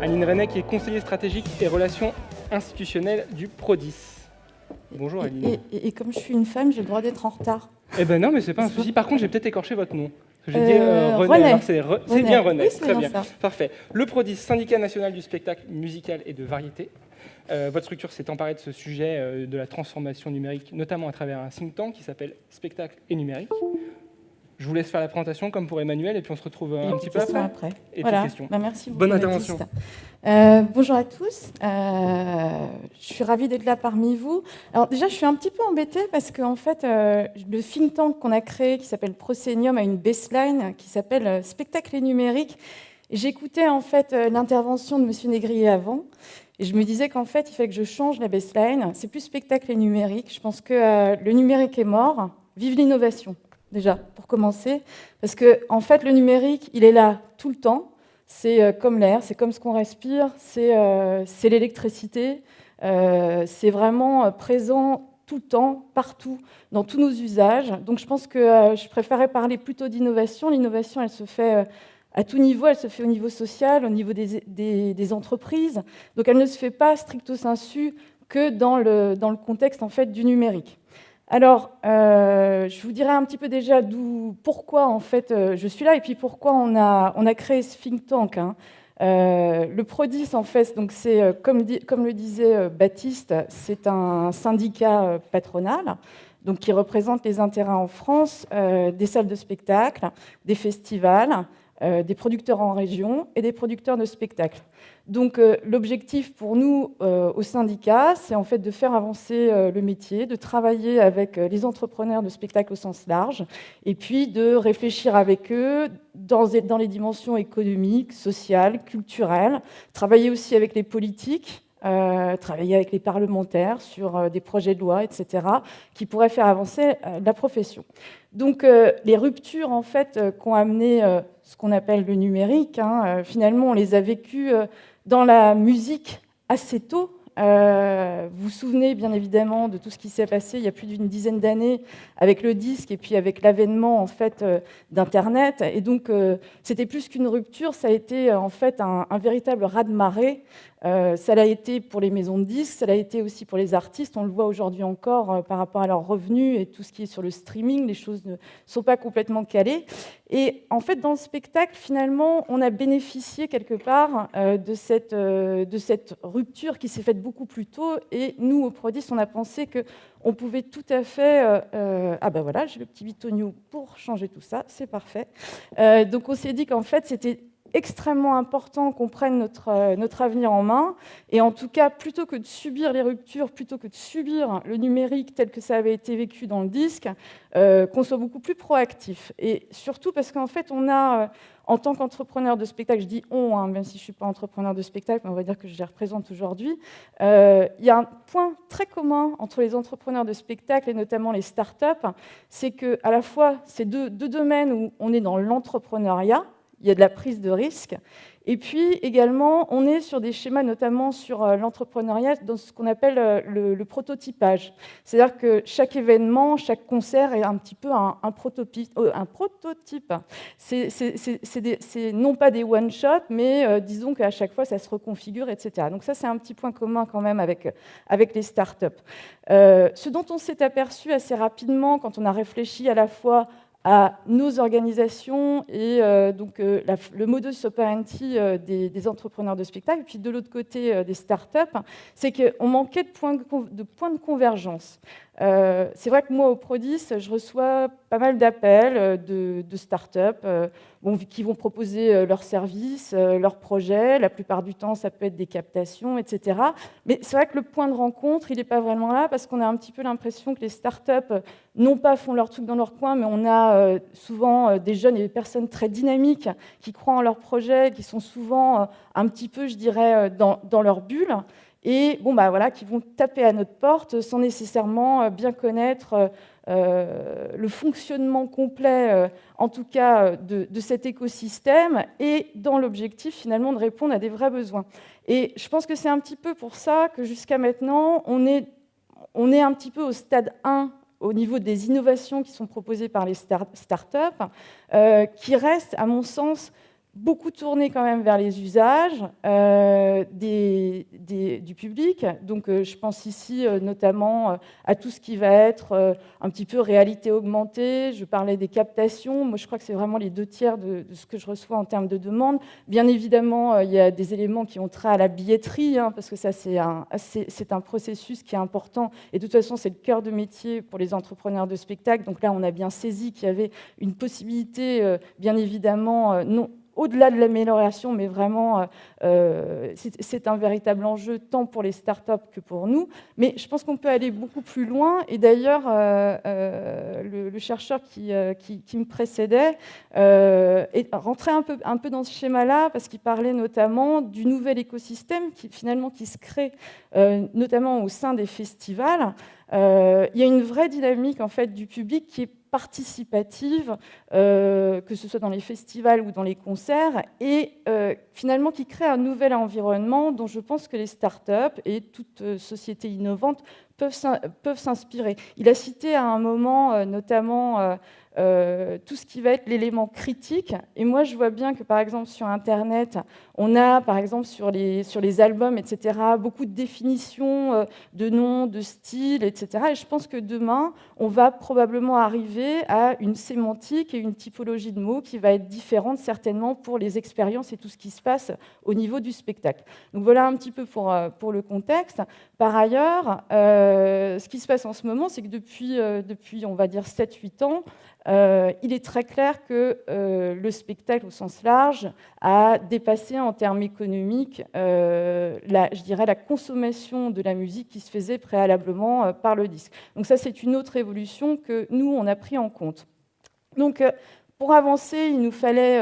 Aline Renet, qui est conseiller stratégique et relations institutionnelles du Prodis. Bonjour Aline. Et comme je suis une femme, j'ai le droit d'être en retard. Eh ben non, mais c'est pas un souci. Par contre, j'ai peut-être écorché votre nom. J'ai dit René, alors c'est bien René, oui, très bien. Ça. Parfait. Le Prodis, syndicat national du spectacle musical et de variété. Votre structure s'est emparée de ce sujet de la transformation numérique, notamment à travers un think tank qui s'appelle Spectacle et numérique. Je vous laisse faire la présentation comme pour Emmanuel et puis on se retrouve un petit peu après. Et voilà. Questions. Merci beaucoup. Bonne intervention. Bonjour à tous. Je suis ravie d'être là parmi vous. Alors déjà, je suis un petit peu embêtée parce qu'en fait, le think tank qu'on a créé, qui s'appelle Proscenium, a une baseline qui s'appelle Spectacle et numérique. J'écoutais en fait l'intervention de Monsieur Négrier avant. Et je me disais qu'en fait, il fallait que je change la baseline. C'est plus spectacle et numérique. Je pense que le numérique est mort. Vive l'innovation, déjà, pour commencer. Parce que, en fait, le numérique, il est là tout le temps. C'est comme l'air, c'est comme ce qu'on respire, c'est l'électricité. C'est vraiment présent tout le temps, partout, dans tous nos usages. Donc, je pense que je préférais parler plutôt d'innovation. L'innovation, elle se fait à tout niveau, elle se fait au niveau social, au niveau des entreprises. Donc elle ne se fait pas stricto sensu que dans le contexte en fait, du numérique. Alors, je vous dirai un petit peu déjà pourquoi en fait, je suis là et puis pourquoi on a créé ce think tank. Le Prodis, en fait, donc c'est, comme le disait Baptiste, c'est un syndicat patronal donc, qui représente les intérêts en France des salles de spectacle, des festivals, des producteurs en région et des producteurs de spectacles. Donc l'objectif pour nous au syndicat, c'est en fait de faire avancer le métier, de travailler avec les entrepreneurs de spectacles au sens large, et puis de réfléchir avec eux dans les dimensions économiques, sociales, culturelles, travailler aussi avec les politiques, travailler avec les parlementaires sur des projets de loi, etc., qui pourraient faire avancer la profession. Donc, les ruptures en fait, qu'ont amené ce qu'on appelle le numérique, finalement, on les a vécues dans la musique assez tôt. Vous vous souvenez bien évidemment de tout ce qui s'est passé il y a plus d'une dizaine d'années avec le disque et puis avec l'avènement en fait d'Internet. Et donc, c'était plus qu'une rupture, ça a été en fait un véritable raz-de-marée. Ça l'a été pour les maisons de disques, ça l'a été aussi pour les artistes. On le voit aujourd'hui encore par rapport à leurs revenus et tout ce qui est sur le streaming. Les choses ne sont pas complètement calées. Et en fait, dans le spectacle, finalement, on a bénéficié quelque part de cette rupture qui s'est faite beaucoup plus tôt. Et nous, au Prodis, on a pensé qu'on pouvait tout à fait... ah ben voilà, j'ai le petit bitonio pour changer tout ça, c'est parfait. Donc on s'est dit qu'en fait, c'était extrêmement important qu'on prenne notre avenir en main. Et en tout cas, plutôt que de subir les ruptures, plutôt que de subir le numérique tel que ça avait été vécu dans le disque, qu'on soit beaucoup plus proactif. Et surtout parce qu'en fait, on a, en tant qu'entrepreneur de spectacle, je dis on, même si je ne suis pas entrepreneur de spectacle, mais on va dire que je les représente aujourd'hui, il y a un point très commun entre les entrepreneurs de spectacle et notamment les startups, c'est qu'à la fois, c'est deux domaines où on est dans l'entrepreneuriat, il y a de la prise de risque. Et puis également, on est sur des schémas, notamment sur l'entrepreneuriat, dans ce qu'on appelle le prototypage. C'est-à-dire que chaque événement, chaque concert est un petit peu un prototype. C'est non pas des one-shots, mais disons qu'à chaque fois, ça se reconfigure, etc. Donc ça, c'est un petit point commun quand même avec les startups. Ce dont on s'est aperçu assez rapidement quand on a réfléchi à la fois à nos organisations et le modus operandi des entrepreneurs de spectacle, et puis de l'autre côté des startups, c'est qu'on manquait de points de convergence. C'est vrai que moi, au Prodis, je reçois pas mal d'appels de startups qui vont proposer leurs services, leurs projets. La plupart du temps, ça peut être des captations, etc. Mais c'est vrai que le point de rencontre, il n'est pas vraiment là, parce qu'on a un petit peu l'impression que les startups, non pas font leur truc dans leur coin, mais on a souvent des jeunes et des personnes très dynamiques qui croient en leurs projets, qui sont souvent un petit peu, je dirais, dans leur bulle. Et qui vont taper à notre porte sans nécessairement bien connaître le fonctionnement complet, en tout cas, de cet écosystème, et dans l'objectif, finalement, de répondre à des vrais besoins. Et je pense que c'est un petit peu pour ça que, jusqu'à maintenant, on est un petit peu au stade 1 au niveau des innovations qui sont proposées par les startups, qui restent, à mon sens, beaucoup tourné quand même vers les usages du public. Donc, je pense ici notamment à tout ce qui va être un petit peu réalité augmentée. Je parlais des captations. Moi, je crois que c'est vraiment les 2/3 de ce que je reçois en termes de demandes. Bien évidemment, il y a des éléments qui ont trait à la billetterie, parce que ça, c'est un processus qui est important. Et de toute façon, c'est le cœur de métier pour les entrepreneurs de spectacle. Donc là, on a bien saisi qu'il y avait une possibilité, bien évidemment, non au-delà de l'amélioration, mais vraiment, c'est un véritable enjeu tant pour les startups que pour nous. Mais je pense qu'on peut aller beaucoup plus loin. Et d'ailleurs, le chercheur qui me précédait est rentré un peu dans ce schéma-là, parce qu'il parlait notamment du nouvel écosystème qui se crée, notamment au sein des festivals. Il y a une vraie dynamique en fait, du public qui est participative, que ce soit dans les festivals ou dans les concerts, et finalement qui crée un nouvel environnement dont je pense que les startups et toute société innovante peuvent s'inspirer. Il a cité à un moment notamment tout ce qui va être l'élément critique, et moi je vois bien que par exemple sur Internet, on a par exemple sur les albums, etc., beaucoup de définitions de noms, de styles, etc. Et je pense que demain, on va probablement arriver à une sémantique et une typologie de mots qui va être différente certainement pour les expériences et tout ce qui se passe au niveau du spectacle. Donc voilà un petit peu pour le contexte. Par ailleurs, ce qui se passe en ce moment, c'est que depuis on va dire 7-8 ans, il est très clair que le spectacle au sens large a dépassé en termes économiques, je dirais, la consommation de la musique qui se faisait préalablement par le disque. Donc ça, c'est une autre évolution que nous, on a pris en compte. Donc, pour avancer, il nous fallait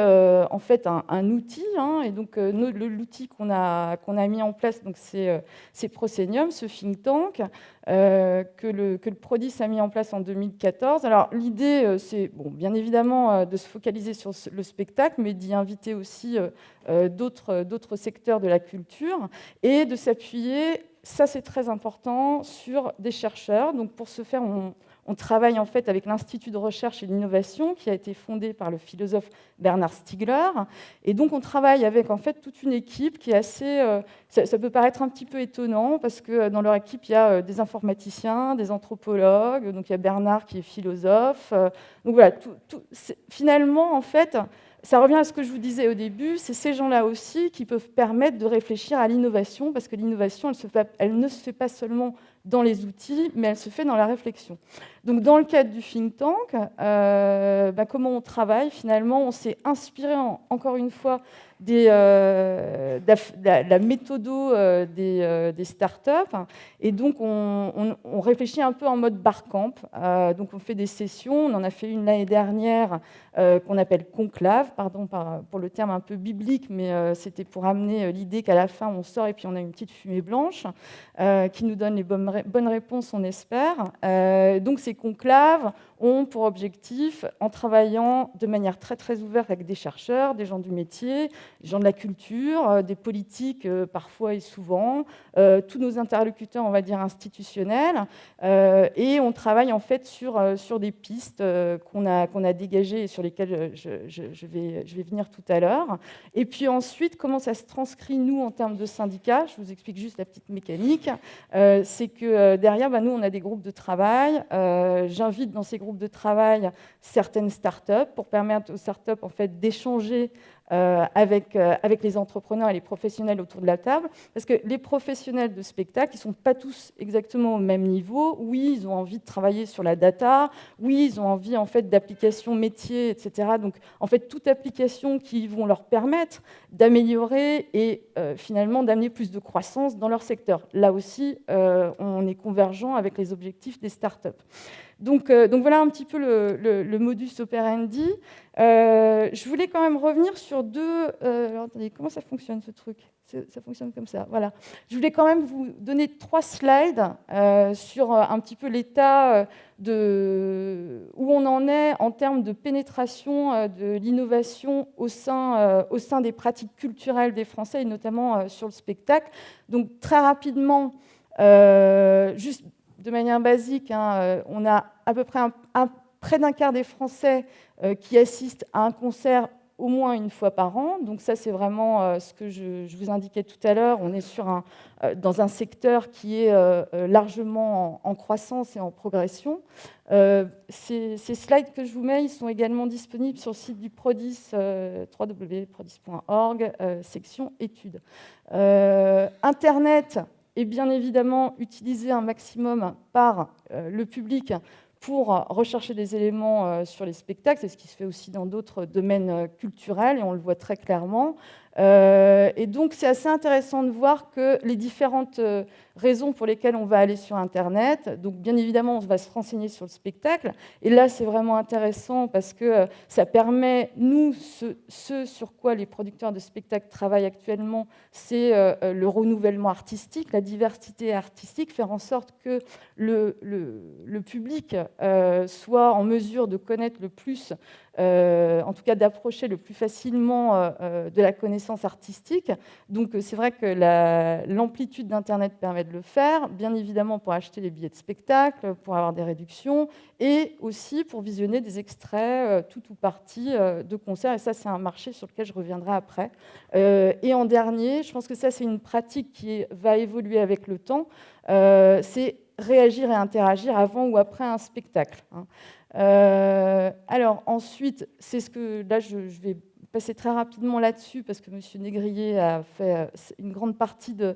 en fait un outil, et donc l'outil qu'on a mis en place, donc c'est Proscenium, ce think tank que le Prodis a mis en place en 2014. Alors l'idée, c'est bien évidemment de se focaliser sur le spectacle, mais d'y inviter aussi d'autres secteurs de la culture et de s'appuyer, ça c'est très important, sur des chercheurs. Donc pour ce faire, on travaille en fait avec l'Institut de recherche et d'innovation qui a été fondé par le philosophe Bernard Stiegler. Et donc on travaille avec en fait toute une équipe qui est assez... ça peut paraître un petit peu étonnant parce que dans leur équipe, il y a des informaticiens, des anthropologues, donc il y a Bernard qui est philosophe. Donc voilà, finalement en fait... Ça revient à ce que je vous disais au début, c'est ces gens-là aussi qui peuvent permettre de réfléchir à l'innovation, parce que l'innovation, elle ne se fait pas seulement dans les outils, mais elle se fait dans la réflexion. Donc, dans le cadre du think tank, comment on travaille finalement, on s'est inspiré, encore une fois, de la méthodo des startups, et donc on réfléchit un peu en mode barcamp. Donc on fait des sessions, on en a fait une l'année dernière qu'on appelle conclave, pardon pour le terme un peu biblique, mais c'était pour amener l'idée qu'à la fin on sort et puis on a une petite fumée blanche qui nous donne les bonnes réponses, on espère. Donc ces conclaves ont pour objectif, en travaillant de manière très très ouverte avec des chercheurs, des gens du métier, des gens de la culture, des politiques parfois et souvent, tous nos interlocuteurs, on va dire, institutionnels, et on travaille en fait sur des pistes qu'on a dégagées et sur lesquelles je vais venir tout à l'heure. Et puis ensuite, comment ça se transcrit, nous, en termes de syndicats? Je vous explique juste la petite mécanique. C'est que derrière, nous, on a des groupes de travail. J'invite dans ces groupes de travail certaines startups pour permettre aux startups en fait, d'échanger avec les entrepreneurs et les professionnels autour de la table, parce que les professionnels de spectacle, ils ne sont pas tous exactement au même niveau. Oui, ils ont envie de travailler sur la data, oui, ils ont envie en fait, d'applications métiers, etc. Donc, en fait, toute application qui vont leur permettre d'améliorer et finalement d'amener plus de croissance dans leur secteur. Là aussi, on est convergent avec les objectifs des startups. Donc voilà un petit peu le modus operandi. Je voulais quand même revenir sur deux... alors, attendez, comment ça fonctionne ce truc? Ça fonctionne comme ça, voilà. Je voulais quand même vous donner 3 slides sur un petit peu l'état où on en est en termes de pénétration de l'innovation au sein des pratiques culturelles des Français, et notamment sur le spectacle. Donc très rapidement, juste de manière basique, on a à peu près près d'un quart des Français qui assistent à un concert au moins une fois par an. Donc ça, c'est vraiment ce que je vous indiquais tout à l'heure. On est dans un secteur qui est largement en croissance et en progression. Ces slides que je vous mets, ils sont également disponibles sur le site du Prodis, www.prodis.org, section études. Internet est bien évidemment utilisé un maximum par le public pour rechercher des éléments sur les spectacles. C'est ce qui se fait aussi dans d'autres domaines culturels, et on le voit très clairement. Et donc, c'est assez intéressant de voir que les différentes raisons pour lesquelles on va aller sur Internet, donc bien évidemment, on va se renseigner sur le spectacle, et là, c'est vraiment intéressant parce que ça permet, nous, ce sur quoi les producteurs de spectacles travaillent actuellement, c'est le renouvellement artistique, la diversité artistique, faire en sorte que le public soit en mesure de connaître le plus, en tout cas d'approcher le plus facilement de la connaissance artistique. Donc c'est vrai que l'amplitude d'Internet permet de le faire, bien évidemment pour acheter les billets de spectacle, pour avoir des réductions, et aussi pour visionner des extraits tout ou partie de concerts. Et ça, c'est un marché sur lequel je reviendrai après. Et en dernier, je pense que ça, c'est une pratique qui va évoluer avec le temps, c'est réagir et interagir avant ou après un spectacle. Alors ensuite, c'est ce que là je vais passer très rapidement là-dessus parce que M. Négrier a fait une grande partie de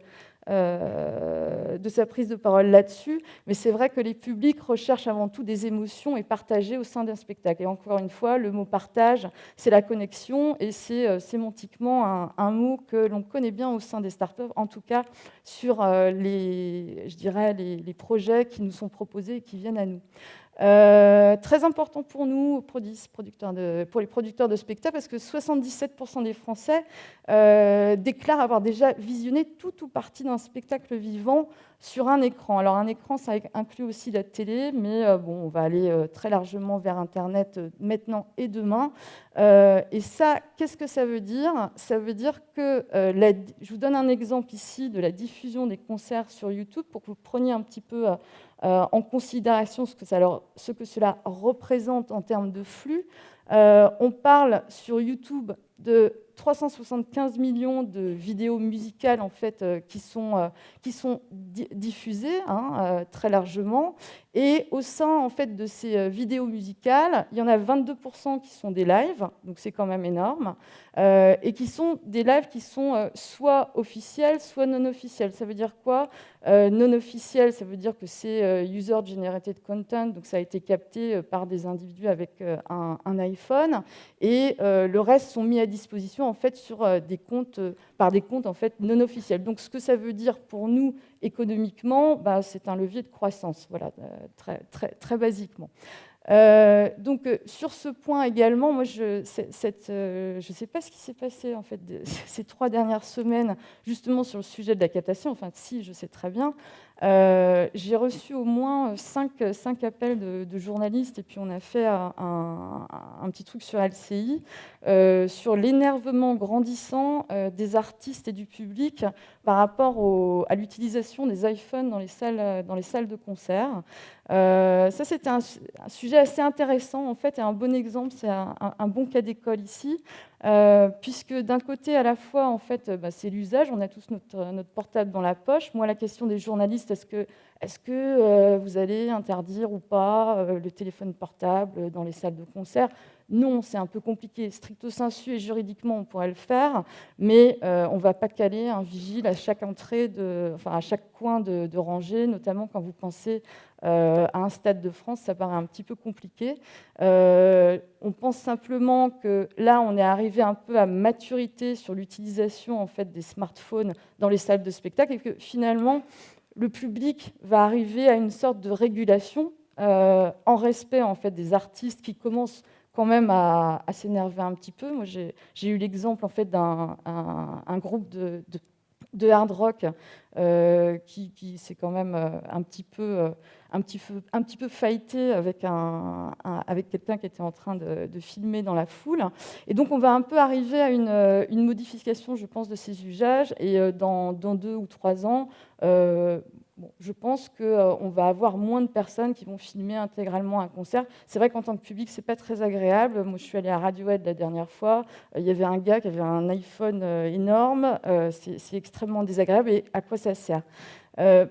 sa prise de parole là-dessus, mais c'est vrai que les publics recherchent avant tout des émotions et partagées au sein d'un spectacle. Et encore une fois, le mot partage, c'est la connexion, et c'est sémantiquement un mot que l'on connaît bien au sein des startups, en tout cas sur les projets qui nous sont proposés et qui viennent à nous. Très important pour nous, pour les producteurs de spectacles, parce que 77% des Français déclarent avoir déjà visionné tout ou partie d'un spectacle vivant sur un écran. Alors un écran, ça inclut aussi la télé, mais bon, on va aller très largement vers Internet maintenant et demain. Et ça, qu'est-ce que ça veut dire ? Ça veut dire que, je vous donne un exemple ici de la diffusion des concerts sur YouTube pour que vous preniez un petit peu en considération ce que cela représente en termes de flux. On parle sur YouTube de 375 millions de vidéos musicales en fait, qui sont diffusées très largement. Et au sein en fait, de ces vidéos musicales, il y en a 22% qui sont des lives, donc c'est quand même énorme, et qui sont des lives qui sont soit officiels, soit non officiels. Ça veut dire quoi ? Non officiel, ça veut dire que c'est user-generated content, donc ça a été capté par des individus avec un iPhone, et le reste sont mis à disposition en fait sur par des comptes en fait non officiels. Donc ce que ça veut dire pour nous économiquement, c'est un levier de croissance, voilà, très basiquement. Donc sur ce point également, moi je sais pas ce qui s'est passé en fait ces 3 dernières semaines justement sur le sujet de la captation. Enfin, si, je sais très bien. J'ai reçu au moins 5 appels de journalistes, et puis on a fait un petit truc sur LCI sur l'énervement grandissant des artistes et du public par rapport à l'utilisation des iPhones dans les salles de concert. Ça, c'était un sujet assez intéressant en fait, et un bon exemple, c'est un bon cas d'école ici, puisque d'un côté, à la fois, en fait, c'est l'usage, on a tous notre portable dans la poche. Moi, la question des journalistes, est-ce que vous allez interdire ou pas le téléphone portable dans les salles de concert ? Non, c'est un peu compliqué. Stricto sensu et juridiquement, on pourrait le faire, mais on ne va pas caler un vigile à chaque entrée, à chaque coin de rangée, notamment quand vous pensez à un stade de France, ça paraît un petit peu compliqué. On pense simplement que là, on est arrivé un peu à maturité sur l'utilisation en fait, des smartphones dans les salles de spectacle, et que finalement, le public va arriver à une sorte de régulation en respect en fait, des artistes qui commencent quand même à s'énerver un petit peu. Moi, j'ai eu l'exemple en fait, d'un groupe de hard rock qui s'est quand même un petit peu fighté avec quelqu'un qui était en train de filmer dans la foule. Et donc, on va un peu arriver à une modification, je pense, de ces usages. Et dans 2 ou 3 ans, bon, je pense qu'on va avoir moins de personnes qui vont filmer intégralement un concert. C'est vrai qu'en tant que public, c'est pas très agréable. Moi, je suis allée à Radiohead la dernière fois. Il y avait un gars qui avait un iPhone énorme. C'est extrêmement désagréable. Et à quoi ça sert?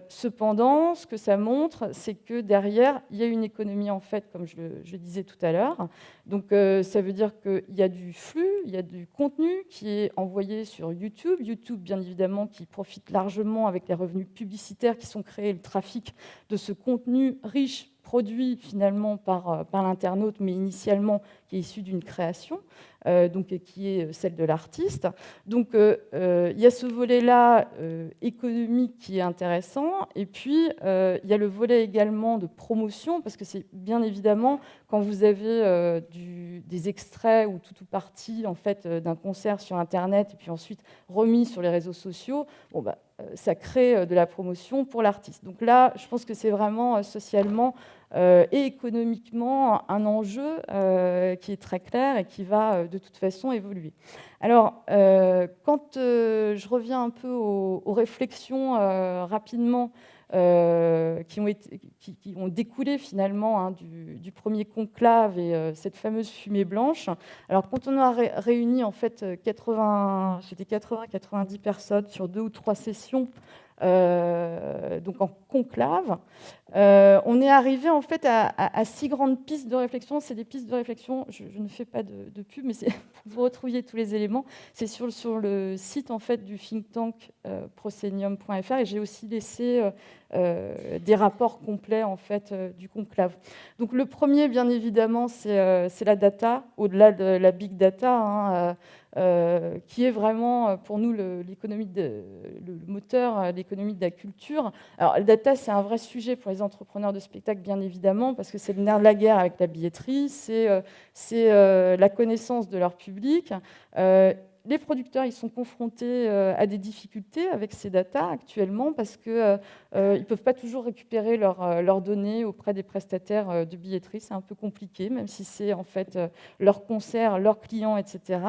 Cependant, ce que ça montre, c'est que derrière, il y a une économie, en fait, comme je disais tout à l'heure. Donc, ça veut dire qu'il y a du flux, il y a du contenu qui est envoyé sur YouTube. YouTube, bien évidemment, qui profite largement avec les revenus publicitaires qui sont créés, le trafic de ce contenu riche, produit finalement par l'internaute, mais initialement qui est issu d'une création, donc qui est celle de l'artiste. Donc il y a ce volet-là économique qui est intéressant, et puis il y a le volet également de promotion, parce que c'est bien évidemment quand vous avez des extraits ou tout ou partie en fait d'un concert sur Internet et puis ensuite remis sur les réseaux sociaux, bon, bah, ça crée de la promotion pour l'artiste. Donc là, je pense que c'est vraiment socialement et économiquement un enjeu qui est très clair et qui va de toute façon évoluer. Alors, quand je reviens un peu aux réflexions rapidement qui ont découlé finalement du premier conclave et cette fameuse fumée blanche. Alors, quand on a réuni en fait 80-90 personnes sur 2 ou 3 sessions, donc en conclave, on est arrivé en fait à 6 grandes pistes de réflexion. C'est des pistes de réflexion, je ne fais pas de pub, mais c'est pour que vous retrouviez tous les éléments. C'est sur le site en fait du think tank proscenium.fr, et j'ai aussi laissé des rapports complets en fait du conclave. Donc le premier, bien évidemment, c'est la data, au-delà de la big data, qui est vraiment pour nous le moteur, l'économie de la culture. Alors la data, c'est un vrai sujet pour les entrepreneurs de spectacle, bien évidemment, parce que c'est le nerf de la guerre avec la billetterie, c'est la connaissance de leur public. Les producteurs, ils sont confrontés à des difficultés avec ces datas actuellement parce qu'ils ne peuvent pas toujours récupérer leurs données auprès des prestataires de billetterie. C'est un peu compliqué, même si c'est en fait leurs concerts, leurs clients, etc.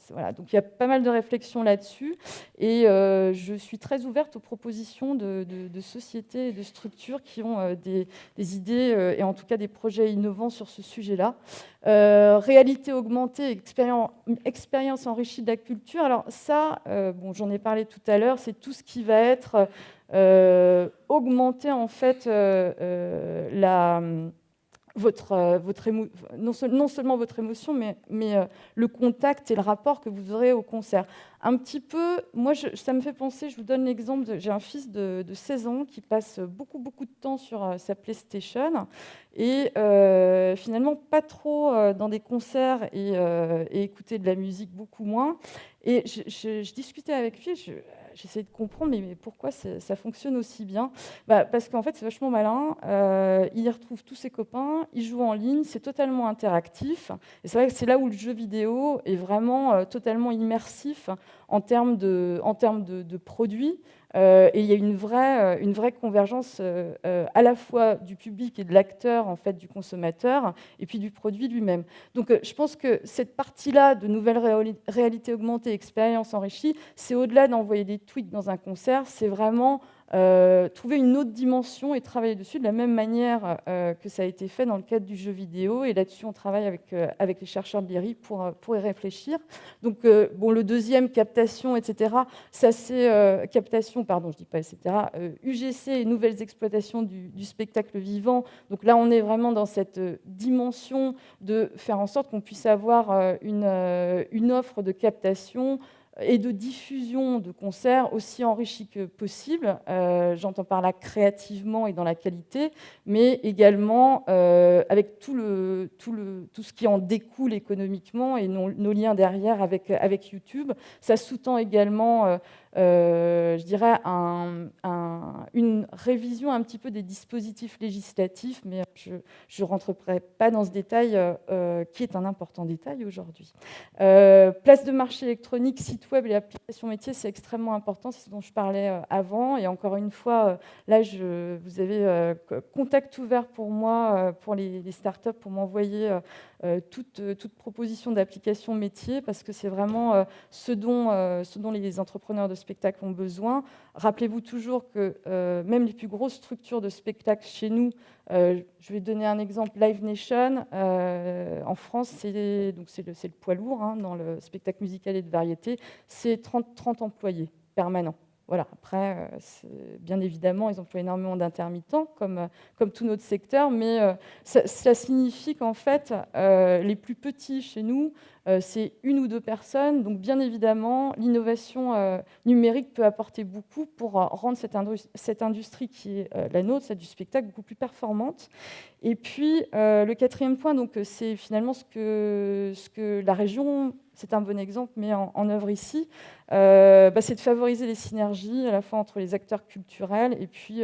Voilà. Donc il y a pas mal de réflexions là-dessus. Et je suis très ouverte aux propositions de sociétés et de structures qui ont des idées et en tout cas des projets innovants sur ce sujet-là. Réalité augmentée, expérience enrichie de la culture. Alors ça, bon, j'en ai parlé tout à l'heure, c'est tout ce qui va être augmenter en fait non seulement votre émotion, mais le contact et le rapport que vous aurez au concert. Un petit peu, moi, ça me fait penser, je vous donne l'exemple, j'ai un fils de 16 ans qui passe beaucoup de temps sur sa PlayStation et finalement pas trop dans des concerts et écouter de la musique beaucoup moins. Et je discutais avec lui, j'essayais de comprendre, mais pourquoi ça fonctionne aussi bien ? Parce qu'en fait, c'est vachement malin. Il y retrouve tous ses copains, il joue en ligne, c'est totalement interactif. Et c'est vrai que c'est là où le jeu vidéo est vraiment totalement immersif en termes de produits. Et il y a une vraie convergence à la fois du public et de l'acteur, en fait, du consommateur, et puis du produit lui-même. Donc, je pense que cette partie-là de nouvelle réalité augmentée, expérience enrichie, c'est au-delà d'envoyer des tweets dans un concert, c'est vraiment trouver une autre dimension et travailler dessus de la même manière que ça a été fait dans le cadre du jeu vidéo. Et là-dessus, on travaille avec les chercheurs de l'IRI pour y réfléchir. Donc, bon, le deuxième, captation, etc., ça c'est captation, pardon, je dis pas etc., UGC et nouvelles exploitations du spectacle vivant. Donc là, on est vraiment dans cette dimension de faire en sorte qu'on puisse avoir une offre de captation et de diffusion de concerts aussi enrichis que possible. J'entends par là créativement et dans la qualité, mais également avec tout ce qui en découle économiquement et nos liens derrière avec YouTube. Ça sous-tend également je dirais, une révision un petit peu des dispositifs législatifs, mais je ne rentrerai pas dans ce détail qui est un important détail aujourd'hui. Place de marché électronique, site web et application métier, c'est extrêmement important, c'est ce dont je parlais avant. Et encore une fois, là, vous avez contact ouvert pour moi, pour les startups, pour m'envoyer toute proposition d'application métier, parce que c'est vraiment ce dont les entrepreneurs de spectacle ont besoin. Rappelez-vous toujours que même les plus grosses structures de spectacle chez nous, je vais donner un exemple, Live Nation, en France, c'est le poids lourd dans le spectacle musical et de variété, c'est 30 employés permanents. Voilà. Après, bien évidemment, ils emploient énormément d'intermittents, comme tout notre secteur, mais ça signifie qu'en fait, les plus petits chez nous, c'est 1 ou 2 personnes. Donc, bien évidemment, l'innovation numérique peut apporter beaucoup pour rendre cette industrie qui est la nôtre, celle du spectacle, beaucoup plus performante. Et puis, le 4e point, c'est finalement ce que la région, c'est un bon exemple, met en œuvre ici, c'est de favoriser les synergies à la fois entre les acteurs culturels et puis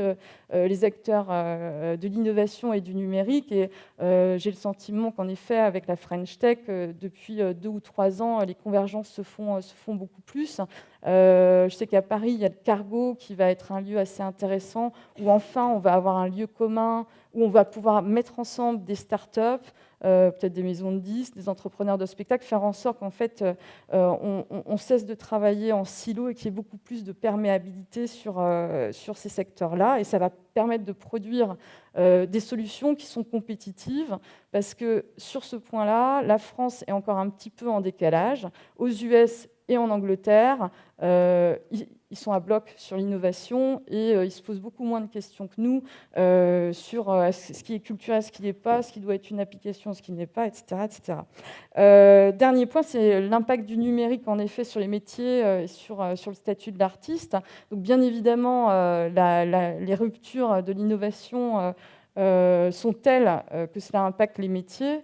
les acteurs de l'innovation et du numérique. Et j'ai le sentiment qu'en effet, avec la French Tech, depuis 2 ou 3 ans, les convergences se font beaucoup plus. Je sais qu'à Paris, il y a le Cargo qui va être un lieu assez intéressant, où enfin, on va avoir un lieu commun, où on va pouvoir mettre ensemble des startups, peut-être des maisons de disques, des entrepreneurs de spectacle, faire en sorte qu'en fait, on cesse de travailler en silo et qu'il y ait beaucoup plus de perméabilité sur ces secteurs-là. Et ça va permettre de produire des solutions qui sont compétitives, parce que sur ce point-là, la France est encore un petit peu en décalage. Aux US et en Angleterre, ils sont à bloc sur l'innovation et ils se posent beaucoup moins de questions que nous sur ce qui est culturel, ce qui n'est pas, ce qui doit être une application, ce qui n'est pas, etc. etc. Dernier point, c'est l'impact du numérique, en effet, sur les métiers et sur le statut de l'artiste. Donc, bien évidemment, les ruptures de l'innovation sont telles que cela impacte les métiers.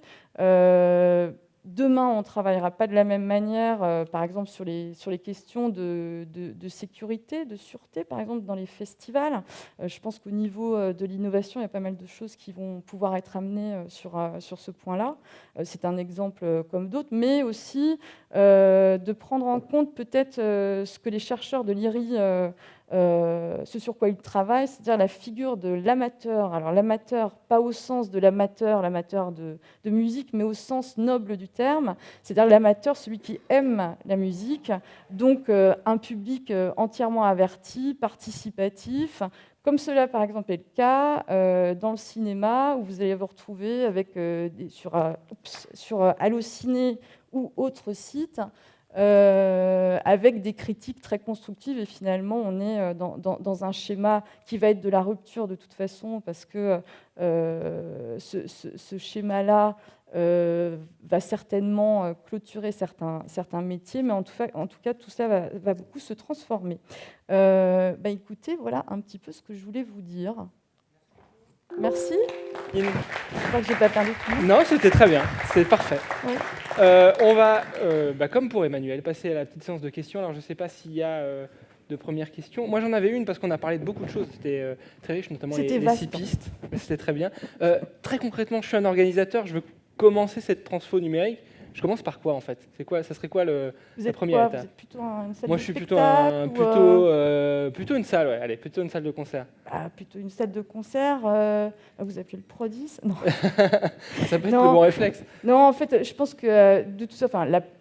Demain, on ne travaillera pas de la même manière, par exemple, sur les questions de sécurité, de sûreté, par exemple, dans les festivals. Je pense qu'au niveau de l'innovation, il y a pas mal de choses qui vont pouvoir être amenées sur ce point-là. C'est un exemple comme d'autres, mais aussi de prendre en compte peut-être ce que les chercheurs de l'IRI ce sur quoi ils travaillent, c'est-à-dire la figure de l'amateur. Alors l'amateur, pas au sens de l'amateur de musique, mais au sens noble du terme, c'est-à-dire l'amateur, celui qui aime la musique, donc un public entièrement averti, participatif, comme cela par exemple est le cas dans le cinéma, où vous allez vous retrouver avec, sur Allociné ou autres sites, avec des critiques très constructives, et finalement on est dans un schéma qui va être de la rupture de toute façon, parce que ce schéma-là va certainement clôturer certains métiers, mais en tout cas tout ça va beaucoup se transformer. Écoutez, voilà un petit peu ce que je voulais vous dire. Merci. Je crois que je n'ai pas perdu tout le monde. Non, c'était très bien, c'est parfait. Oui. On va, comme pour Emmanuel, passer à la petite séance de questions. Alors, je ne sais pas s'il y a de premières questions. Moi, j'en avais une parce qu'on a parlé de beaucoup de choses. C'était très riche, notamment les 6 pistes. C'était très bien. Très concrètement, je suis un organisateur. Je veux commencer cette transfo numérique. Je commence par quoi en fait ? Ça serait quoi la première étape ? Vous êtes plutôt une salle Moi, de je suis spectacle plutôt une salle. Ouais. Allez, plutôt une salle de concert. Plutôt une salle de concert. Vous appelez le Prodis ? Non. Ça peut être le bon réflexe. Non, en fait, je pense que de tout ça,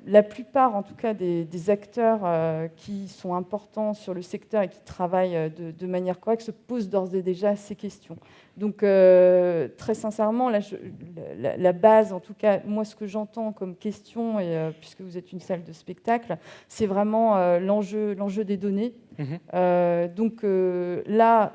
la plupart, en tout cas, des acteurs qui sont importants sur le secteur et qui travaillent de manière correcte se posent d'ores et déjà ces questions. Donc, très sincèrement, la base, en tout cas, moi, ce que j'entends comme question, et puisque vous êtes une salle de spectacle, c'est vraiment l'enjeu des données. Donc là,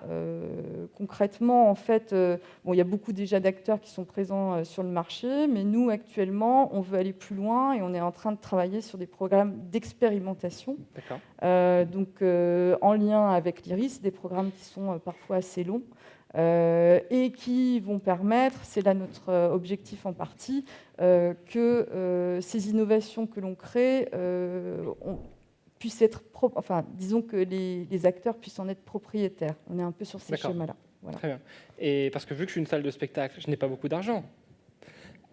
concrètement, en fait, il y a beaucoup déjà d'acteurs qui sont présents sur le marché, mais nous, actuellement, on veut aller plus loin et on est en train de travailler sur des programmes d'expérimentation. Donc, en lien avec l'IRIS, des programmes qui sont parfois assez longs. Et qui vont permettre, c'est là notre objectif en partie, que ces innovations que l'on crée puissent être disons que les acteurs puissent en être propriétaires. On est un peu sur ces schémas-là. Voilà. Très bien. Et parce que vu que je suis une salle de spectacle, je n'ai pas beaucoup d'argent.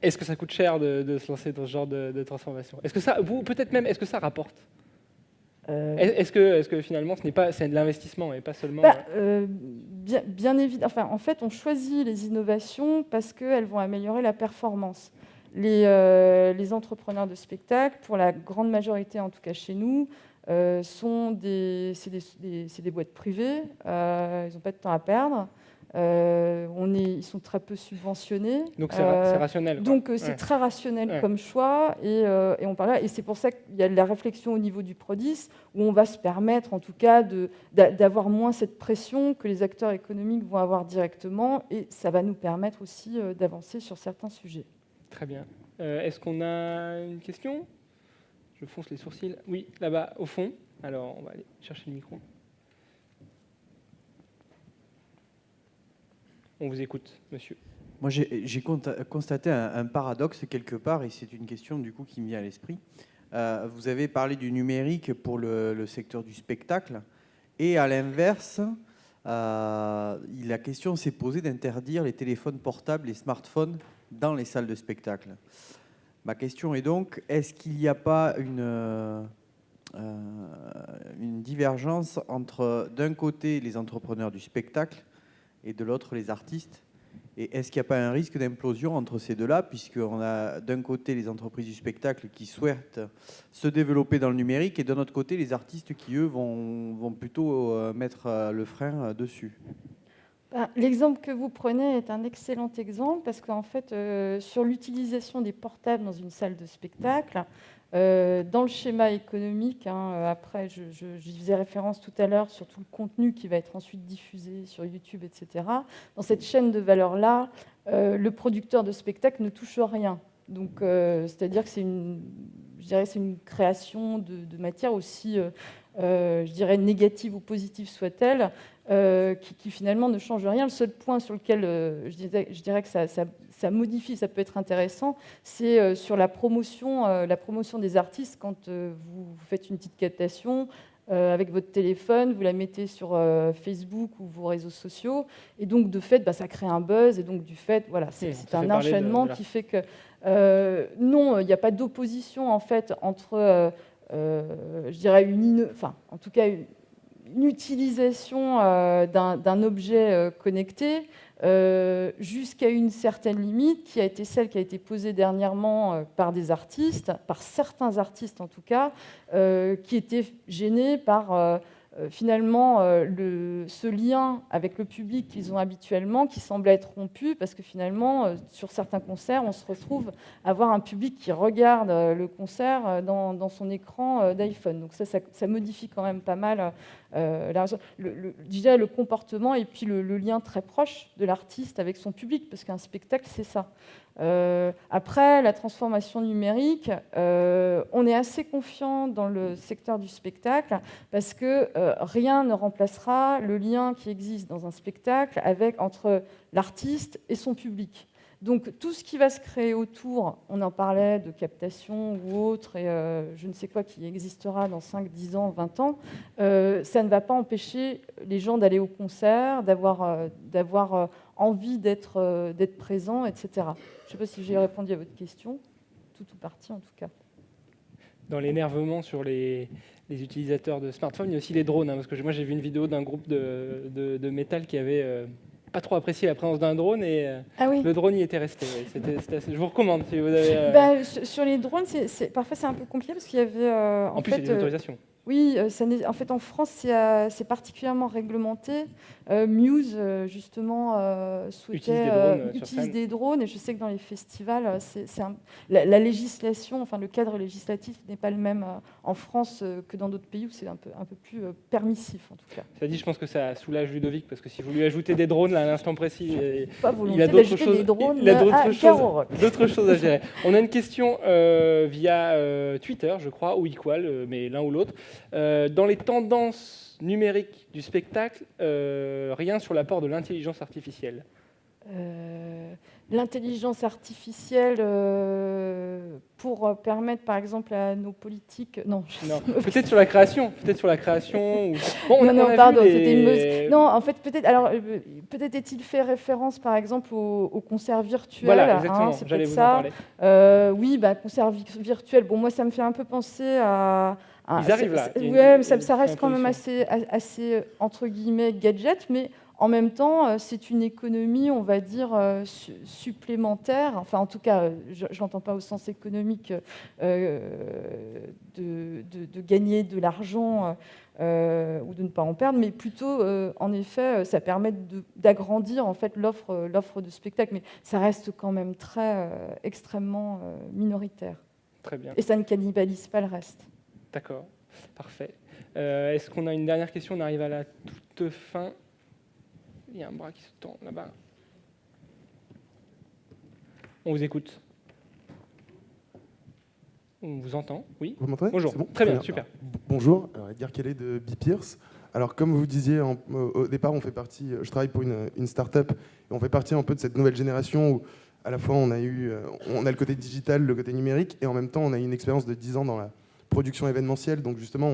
Est-ce que ça coûte cher de se lancer dans ce genre de transformation ? Est-ce que ça, peut-être même, est-ce que ça rapporte ? Est-ce que finalement, c'est de l'investissement et pas seulement... Bien évidemment. En fait, on choisit les innovations parce qu'elles vont améliorer la performance. Les entrepreneurs de spectacle, pour la grande majorité, en tout cas chez nous, c'est des boîtes privées, ils n'ont pas de temps à perdre. Ils sont très peu subventionnés. Donc c'est rationnel. Donc c'est très rationnel comme choix. Et on parle là, et c'est pour ça qu'il y a de la réflexion au niveau du Prodis, où on va se permettre en tout cas d'avoir moins cette pression que les acteurs économiques vont avoir directement. Et ça va nous permettre aussi d'avancer sur certains sujets. Très bien. Est-ce qu'on a une question ? Je fonce les sourcils. Oui, là-bas, au fond. Alors, on va aller chercher le micro. On vous écoute, monsieur. Moi, j'ai constaté un paradoxe quelque part, et c'est une question du coup qui me vient à l'esprit. Vous avez parlé du numérique pour le secteur du spectacle, et à l'inverse, la question s'est posée d'interdire les téléphones portables, les smartphones dans les salles de spectacle. Ma question est donc, est-ce qu'il n'y a pas une divergence entre, d'un côté, les entrepreneurs du spectacle et de l'autre, les artistes ? Et est-ce qu'il n'y a pas un risque d'implosion entre ces deux-là, puisqu'on a d'un côté les entreprises du spectacle qui souhaitent se développer dans le numérique, et d'un autre côté les artistes qui, eux, vont plutôt mettre le frein dessus ? L'exemple que vous prenez est un excellent exemple, parce qu'en fait, sur l'utilisation des portables dans une salle de spectacle, dans le schéma économique, après, j'y faisais référence tout à l'heure sur tout le contenu qui va être ensuite diffusé sur YouTube, etc. Dans cette chaîne de valeur-là, le producteur de spectacle ne touche rien. Donc, c'est-à-dire que c'est une création de matière aussi, je dirais, négative ou positive soit-elle, qui finalement ne change rien. Le seul point sur lequel je dirais que ça modifie, ça peut être intéressant, c'est sur la promotion des artistes. Quand vous faites une petite captation avec votre téléphone, vous la mettez sur Facebook ou vos réseaux sociaux, et donc de fait, ça crée un buzz, et donc du fait, voilà, c'est un enchaînement qui fait que non, il n'y a pas d'opposition en fait entre, je dirais, en tout cas une utilisation d'un objet connecté jusqu'à une certaine limite, qui a été celle qui a été posée dernièrement par des artistes, par certains artistes en tout cas, qui étaient gênés par finalement ce lien avec le public qu'ils ont habituellement, qui semble être rompu, parce que finalement, sur certains concerts, on se retrouve à avoir un public qui regarde le concert dans son écran d'iPhone. Donc ça modifie quand même pas mal déjà le comportement, et puis le lien très proche de l'artiste avec son public, parce qu'un spectacle, c'est ça. Après, la transformation numérique, on est assez confiant dans le secteur du spectacle, parce que rien ne remplacera le lien qui existe dans un spectacle entre l'artiste et son public. Donc tout ce qui va se créer autour, on en parlait de captation ou autre, et je ne sais quoi qui existera dans 5, 10 ans, 20 ans, ça ne va pas empêcher les gens d'aller au concert, d'avoir envie d'être présents, etc. Je ne sais pas si j'ai répondu à votre question, tout ou partie en tout cas. Dans l'énervement sur les utilisateurs de smartphones, il y a aussi les drones, parce que moi j'ai vu une vidéo d'un groupe de métal qui avait pas trop apprécié la présence d'un drone, et le drone y était resté. C'était assez... Je vous recommande si vous avez... Sur les drones, parfois c'est un peu compliqué, parce qu'il y avait... en plus, il y a des autorisations. Oui, en fait, en France, c'est particulièrement réglementé. Muse, justement, utilise des drones, et je sais que dans les festivals, la législation, enfin le cadre législatif n'est pas le même en France que dans d'autres pays où c'est un peu plus permissif, en tout cas. Ça dit, je pense que ça soulage Ludovic, parce que si vous lui ajoutez des drones là, à l'instant précis, il a d'autres choses à gérer. On a une question via Twitter, je crois, ou Equal, mais l'un ou l'autre. Dans les tendances numériques du spectacle, rien sur l'apport de l'intelligence artificielle. L'intelligence artificielle pour permettre, par exemple, à nos politiques... Non. Peut-être sur la création. Ou... Bon, c'était une... Non, en fait, peut-être est-il fait référence, par exemple, au concert virtuel. Voilà, exactement. J'allais vous en parler. Oui, concert virtuel. Bon, moi, ça me fait un peu penser à... Ils arrivent là. Oui, ça reste quand même assez, entre guillemets, gadget, mais En même temps, c'est une économie, on va dire, supplémentaire. Enfin, en tout cas, je ne l'entends pas au sens économique de gagner de l'argent ou de ne pas en perdre, mais plutôt, en effet, ça permet d'agrandir en fait, l'offre de spectacle. Mais ça reste quand même extrêmement minoritaire. Très bien. Et ça ne cannibalise pas le reste. D'accord, parfait. Est-ce qu'on a une dernière question? On arrive à la toute fin. Il y a un bras qui se tend là-bas. On vous écoute. On vous entend, oui. Vous m'entendez? Bonjour. Bon, très bien, super. Bonjour, Edgar Kelly de B-Pierce. Alors, comme vous disiez, au départ, je travaille pour une start-up, et on fait partie un peu de cette nouvelle génération où, à la fois, on a le côté digital, le côté numérique, et en même temps, on a une expérience de 10 ans dans la production événementielle. Donc, justement,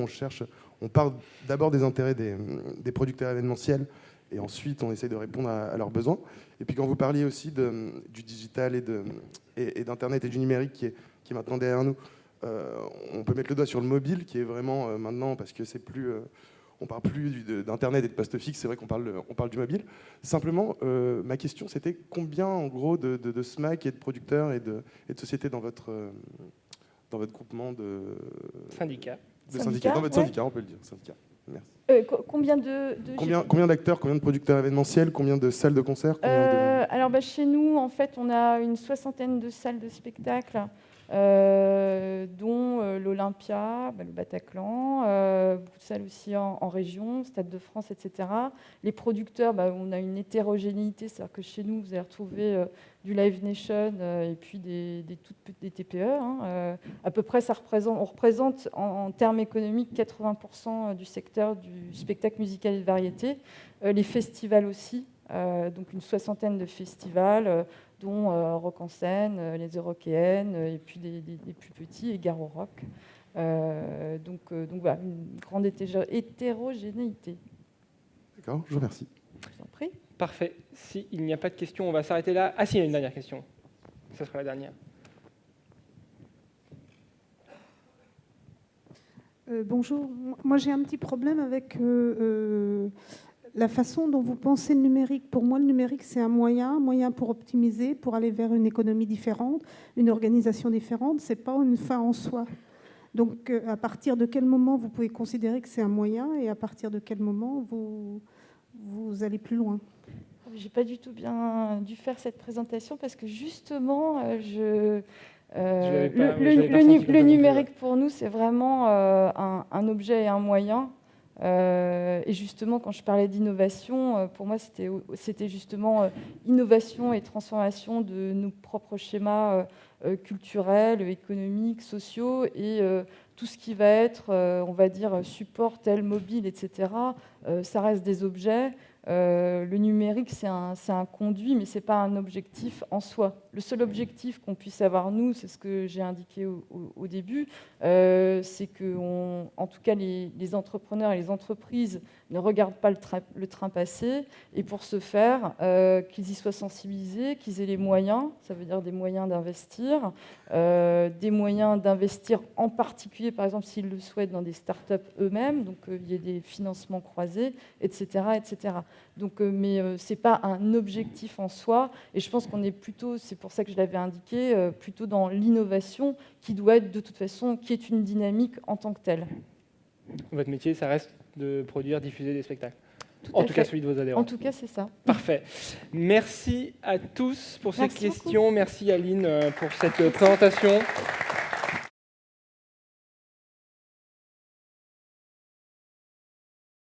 on part d'abord des intérêts des producteurs événementiels, et ensuite, on essaie de répondre à leurs besoins. Et puis, quand vous parliez aussi du digital et d'Internet et du numérique qui est maintenant derrière nous, on peut mettre le doigt sur le mobile, qui est vraiment maintenant, parce que c'est plus... on parle plus d'Internet et de poste fixe, c'est vrai qu'on parle du mobile. Simplement, ma question, c'était combien, en gros, de SMAC et de producteurs et de sociétés dans votre groupement de... Syndicat. Dans votre syndicat, on peut le dire, syndicat. Merci. Combien combien d'acteurs, combien de producteurs événementiels, combien de salles de concert Alors, chez nous, en fait, on a une 60aine de salles de spectacle, dont l'Olympia, le Bataclan, beaucoup de salles aussi en région, Stade de France, etc. Les producteurs, on a une hétérogénéité, c'est-à-dire que chez nous, vous allez retrouver du Live Nation et puis des TPE. À peu près, on représente en termes économiques 80% du secteur du spectacle musical et de variété. Les festivals aussi, donc une 60aine de festivals, dont Rock en scène, les Européennes, et puis des plus petits, et Garo Rock. Donc voilà, une grande hétérogénéité. D'accord, je vous remercie. Je vous en prie. Parfait. S'il n'y a pas de questions, on va s'arrêter là. Ah si, il y a une dernière question. Ça sera la dernière. Bonjour. Moi, j'ai un petit problème avec la façon dont vous pensez le numérique. Pour moi, le numérique, c'est un moyen pour optimiser, pour aller vers une économie différente, une organisation différente. Ce n'est pas une fin en soi. Donc, à partir de quel moment vous pouvez considérer que c'est un moyen et à partir de quel moment vous allez plus loin? Je n'ai pas du tout bien dû faire cette présentation parce que justement, le numérique pour nous, c'est vraiment un objet et un moyen. Et justement, quand je parlais d'innovation, pour moi, c'était justement innovation et transformation de nos propres schémas culturels, économiques, sociaux, et tout ce qui va être, on va dire, support tel, mobile, etc., ça reste des objets. Le numérique, c'est un conduit, mais ce n'est pas un objectif en soi. Le seul objectif qu'on puisse avoir, nous, c'est ce que j'ai indiqué au début, c'est que, en tout cas, les entrepreneurs et les entreprises ne regardent pas le train passer, et pour ce faire, qu'ils y soient sensibilisés, qu'ils aient les moyens, ça veut dire des moyens d'investir, en particulier, par exemple, s'ils le souhaitent, dans des startups eux-mêmes, donc il y ait des financements croisés, etc., etc. Donc, mais ce n'est pas un objectif en soi, et je pense qu'on est plutôt, c'est pour ça que je l'avais indiqué, plutôt dans l'innovation qui doit être de toute façon, qui est une dynamique en tant que telle. Votre métier, ça reste de produire, diffuser des spectacles. En tout cas, celui de vos adhérents. En tout cas, c'est ça. Parfait. Merci à tous pour ces Merci questions. beaucoup. Merci Aline pour cette présentation.